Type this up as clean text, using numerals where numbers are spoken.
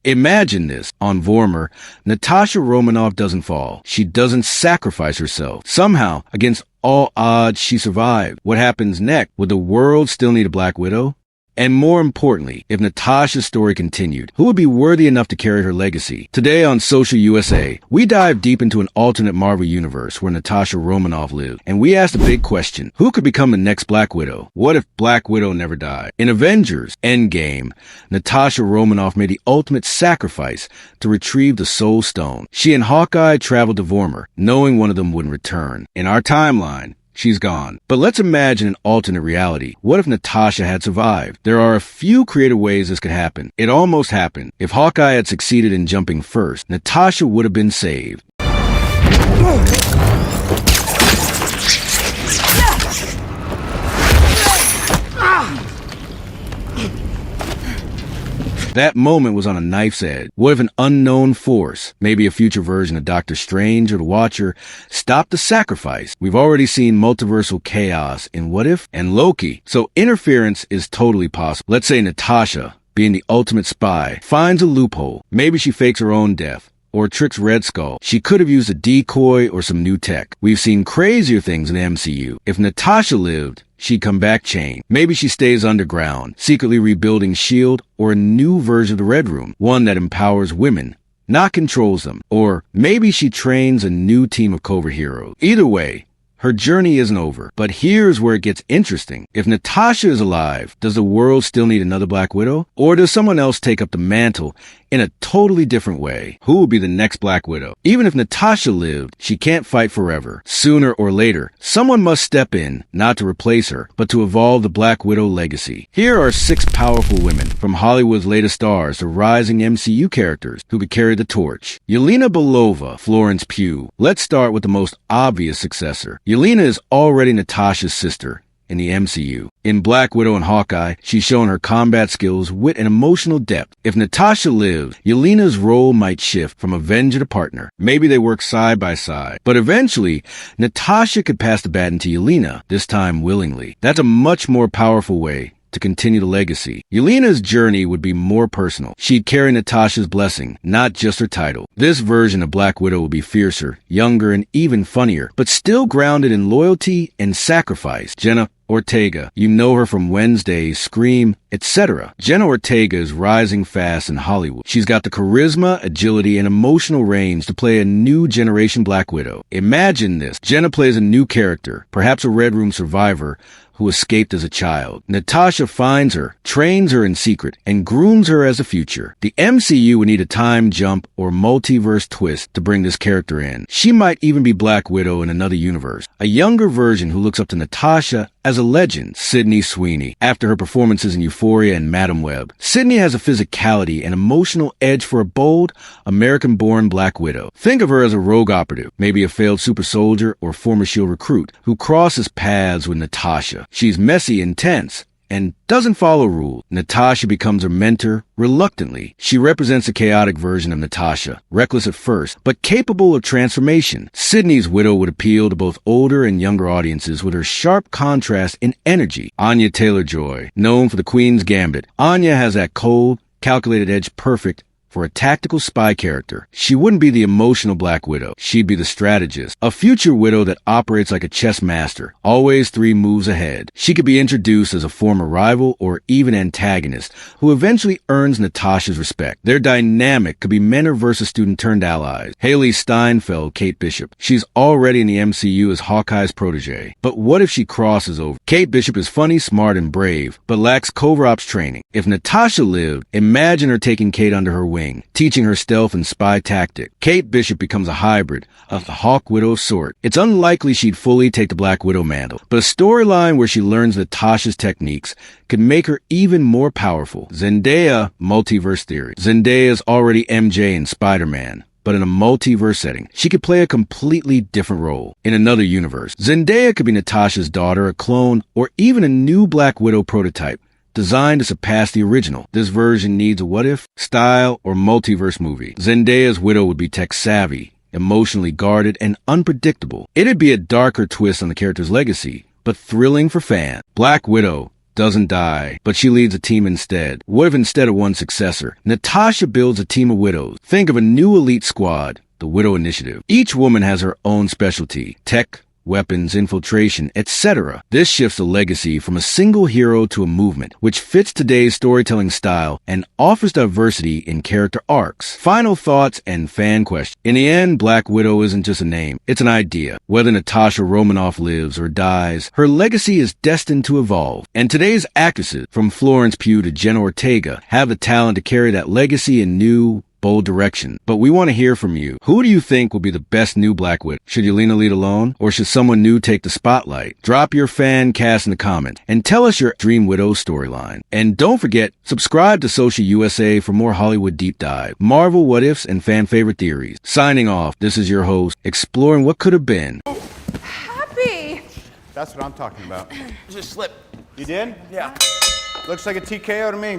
Imagine this. On Vormir, Natasha Romanoff doesn't fall. She doesn't sacrifice herself. Somehow, against all odds, she survived. What happens next? Would the world still need a Black Widow? And more importantly, if Natasha's story continued, who would be worthy enough to carry her legacy? Today on Social USA, we dive deep into an alternate Marvel universe where Natasha Romanoff lived, and we ask the big question, who could become the next Black Widow? What if Black Widow never died? In Avengers Endgame, Natasha Romanoff made the ultimate sacrifice to retrieve the Soul Stone. She and Hawkeye traveled to Vormir, knowing one of them wouldn't return. In our timeline, she's gone. But let's imagine an alternate reality. What if Natasha had survived? There are a few creative ways this could happen. It almost happened. If Hawkeye had succeeded in jumping first, Natasha would have been saved. That moment was on a knife's edge. What if an unknown force, maybe a future version of Doctor Strange or the Watcher, stopped the sacrifice? We've already seen multiversal chaos in What If and Loki, so interference is totally possible. Let's say Natasha, being the ultimate spy, finds a loophole. Maybe she fakes her own death or tricks Red Skull. She could have used a decoy or some new tech. We've seen crazier things in the MCU. If Natasha lived, she'd come back chained. Maybe she stays underground, secretly rebuilding S.H.I.E.L.D. or a new version of the Red Room, one that empowers women, not controls them. Or maybe she trains a new team of covert heroes. Either way, her journey isn't over. But here's where it gets interesting. If Natasha is alive, does the world still need another Black Widow? Or does someone else take up the mantle in a totally different way? Who will be the next Black Widow? Even if Natasha lived, she can't fight forever. Sooner or later, someone must step in, not to replace her, but to evolve the Black Widow legacy. Here are 6 powerful women, from Hollywood's latest stars to rising MCU characters, who could carry the torch. Yelena, Belova, Florence Pugh. Let's start with the most obvious successor. Yelena is already Natasha's sister in the MCU. In Black Widow and Hawkeye, she's shown her combat skills, wit, and emotional depth. If Natasha lived, Yelena's role might shift from Avenger to partner. Maybe they work side by side. But eventually, Natasha could pass the baton to Yelena, this time willingly. That's a much more powerful way to continue the legacy. Yelena's journey would be more personal. She'd carry Natasha's blessing, not just her title. This version of Black Widow will be fiercer, younger, and even funnier, but still grounded in loyalty and sacrifice. Jenna Ortega, you know her from Wednesday, Scream, etc. Jenna Ortega is rising fast in Hollywood. She's got the charisma, agility, and emotional range to play a new generation Black Widow. Imagine this. Jenna plays a new character, perhaps a Red Room survivor, who escaped as a child. Natasha finds her, trains her in secret, and grooms her as a future. The MCU would need a time jump or multiverse twist to bring this character in. She might even be Black Widow in another universe. A younger version who looks up to Natasha as a legend, Sydney Sweeney, after her performances in Euphoria and Madam Web. Sydney has a physicality and emotional edge for a bold, American-born Black Widow. Think of her as a rogue operative, maybe a failed super soldier or former S.H.I.E.L.D. recruit, who crosses paths with Natasha. She's messy, intense, and doesn't follow rules. Natasha becomes her mentor reluctantly. She represents a chaotic version of Natasha, reckless at first, but capable of transformation. Sydney's Widow would appeal to both older and younger audiences with her sharp contrast in energy. Anya Taylor-Joy, known for the Queen's Gambit. Anya has that cold, calculated edge perfect for a tactical spy character. She wouldn't be the emotional Black Widow. She'd be the strategist, a future Widow that operates like a chess master, always 3 moves ahead. She could be introduced as a former rival or even antagonist who eventually earns Natasha's respect. Their dynamic could be mentor versus student turned allies. Haley Steinfeld, Kate Bishop. She's already in the MCU as Hawkeye's protege. But what if she crosses over? Kate Bishop is funny, smart, and brave, but lacks covert ops training. If Natasha lived, imagine her taking Kate under her wing, teaching her stealth and spy tactic. Kate Bishop becomes a hybrid of the Hawk Widow sort. It's unlikely she'd fully take the Black Widow mantle, but a storyline where she learns Natasha's techniques could make her even more powerful. Zendaya, multiverse theory. Zendaya is already MJ in Spider-Man, but in a multiverse setting, she could play a completely different role in another universe. Zendaya could be Natasha's daughter, a clone, or even a new Black Widow prototype, designed to surpass the original. This version needs a what-if, style, or multiverse movie. Zendaya's Widow would be tech-savvy, emotionally guarded, and unpredictable. It'd be a darker twist on the character's legacy, but thrilling for fans. Black Widow doesn't die, but she leads a team instead? What if instead of one successor, Natasha builds a team of widows? Think of a new elite squad, the Widow Initiative. Each woman has her own specialty: tech, weapons, infiltration, etc. This shifts the legacy from a single hero to a movement, which fits today's storytelling style and offers diversity in character arcs. Final thoughts and fan questions. In the end, Black Widow isn't just a name, it's an idea. Whether Natasha Romanoff lives or dies, her legacy is destined to evolve. And today's actresses, from Florence Pugh to Jenna Ortega, have the talent to carry that legacy in new, bold direction. But we want to hear from you. Who do you think will be the best new Black Widow? Should Yelena lead alone, or should someone new take the spotlight? Drop your fan cast in the comments and tell us your Dream Widow storyline. And don't forget, subscribe to Social USA for more Hollywood deep dive, Marvel what ifs, and fan favorite theories. Signing off, this is your host, exploring what could have been. Happy! That's what I'm talking about. Just slip. You did? Yeah. Looks like a TKO to me.